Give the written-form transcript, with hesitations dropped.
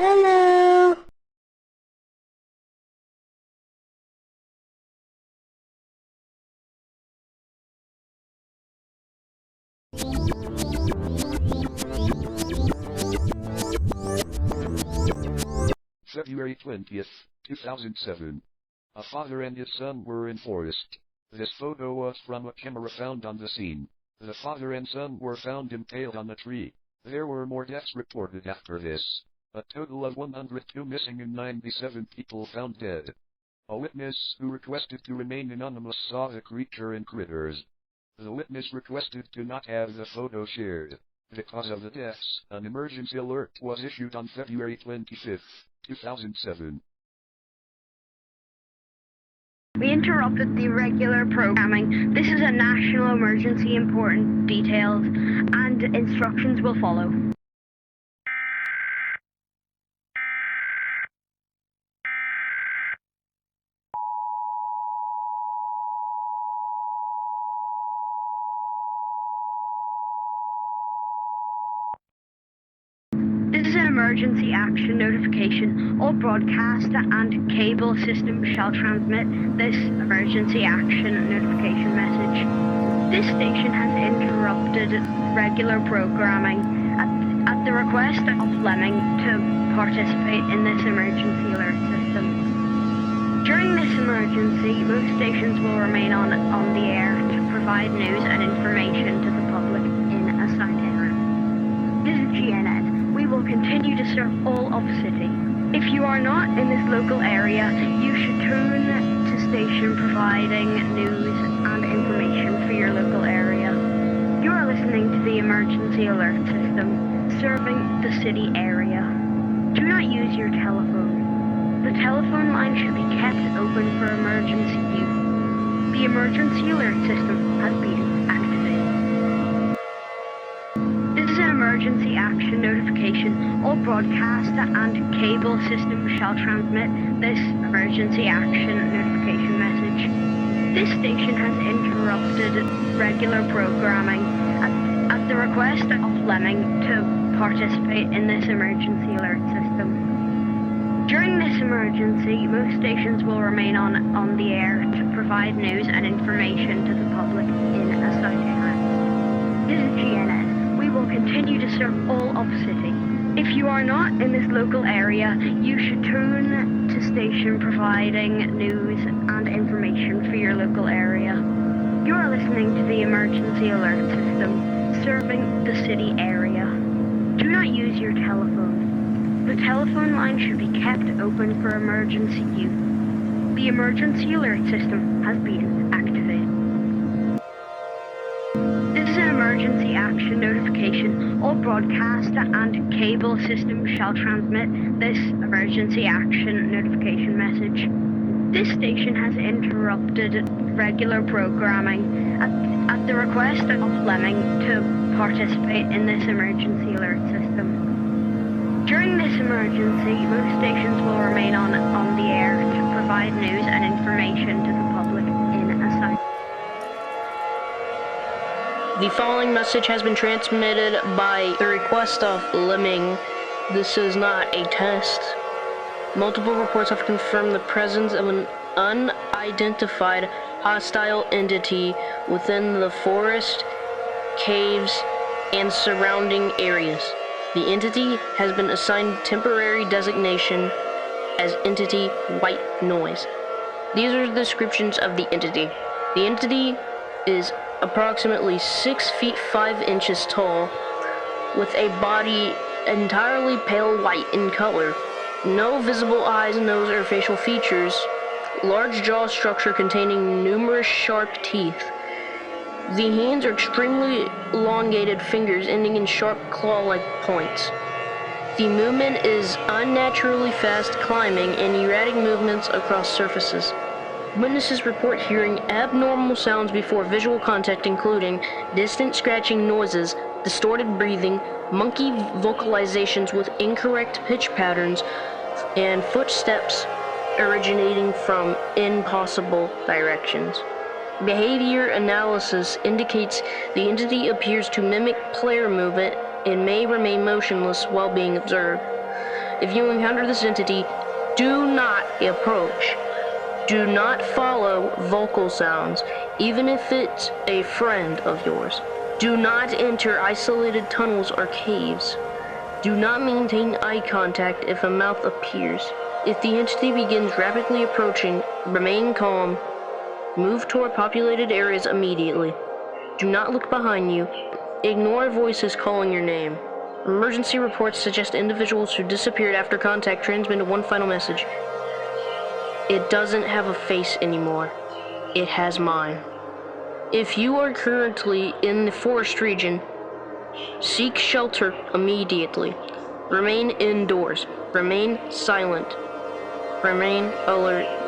Hello. February 20th, 2007. A father and his son were in forest. This photo was from a camera found on the scene. The father and son were found impaled on a tree. There were more deaths reported after this. A total of 102 missing and 97 people found dead. A witness who requested to remain anonymous saw the creature and critters. The witness requested to not have the photo shared. Because of the deaths, an emergency alert was issued on February 25th, 2007. We interrupted the regular programming. This is a national emergency. Important details and instructions will follow. This is an emergency action notification. All broadcast and cable systems shall transmit this emergency action notification message. This station has interrupted regular programming at the request of Fleming to participate in this emergency alert system. During this emergency, most stations will remain on the air to provide news and information to the public in assigned area. This is GNN. We will continue to serve all of the city. If you are not in this local area, you should tune to station providing news and information for your local area. You are listening to the emergency alert system, serving the city area. Do not use your telephone. The telephone line should be kept open for emergency use. The emergency alert system has been activated. This is an emergency action notification. All broadcast and cable systems shall transmit this emergency action notification message. This station has interrupted regular programming at the request of Fleming to participate in this emergency alert system. During this emergency, most stations will remain on the air to provide news and information to the public in assigned area. This is GNN. We will continue to serve all of the city. If you are not in this local area, you should tune to station providing news and information for your local area. You are listening to the emergency alert system, serving the city area. Do not use your telephone. The telephone line should be kept open for emergency use. The emergency alert system has been activated. This is an emergency action notification. All broadcast and cable systems shall transmit this emergency action notification message. This station has interrupted regular programming at the request of Fleming to participate in this emergency alert system. During this emergency, most stations will remain on the air to provide news and information to the public in assigned. The following message has been transmitted by the request of Fleming. This is not a test. Multiple reports have confirmed the presence of an unidentified hostile entity within the forest, caves, and surrounding areas. The entity has been assigned temporary designation as Entity White Noise. These are the descriptions of the entity. The entity is approximately 6 feet 5 inches tall, with a body entirely pale white in color, no visible eyes, nose, or facial features, large jaw structure containing numerous sharp teeth. The hands are extremely elongated fingers ending in sharp claw-like points. The movement is unnaturally fast climbing and erratic movements across surfaces. Witnesses report hearing abnormal sounds before visual contact, including distant scratching noises, distorted breathing, monkey vocalizations with incorrect pitch patterns, and footsteps originating from impossible directions. Behavior analysis indicates the entity appears to mimic player movement and may remain motionless while being observed. If you encounter this entity, do not approach. Do not follow vocal sounds, even if it's a friend of yours. Do not enter isolated tunnels or caves. Do not maintain eye contact if a mouth appears. If the entity begins rapidly approaching, remain calm. Move toward populated areas immediately. Do not look behind you. Ignore voices calling your name. Emergency reports suggest individuals who disappeared after contact transmitted one final message. It doesn't have a face anymore. It has mine. If you are currently in the forest region, seek shelter immediately. Remain indoors. Remain silent. Remain alert.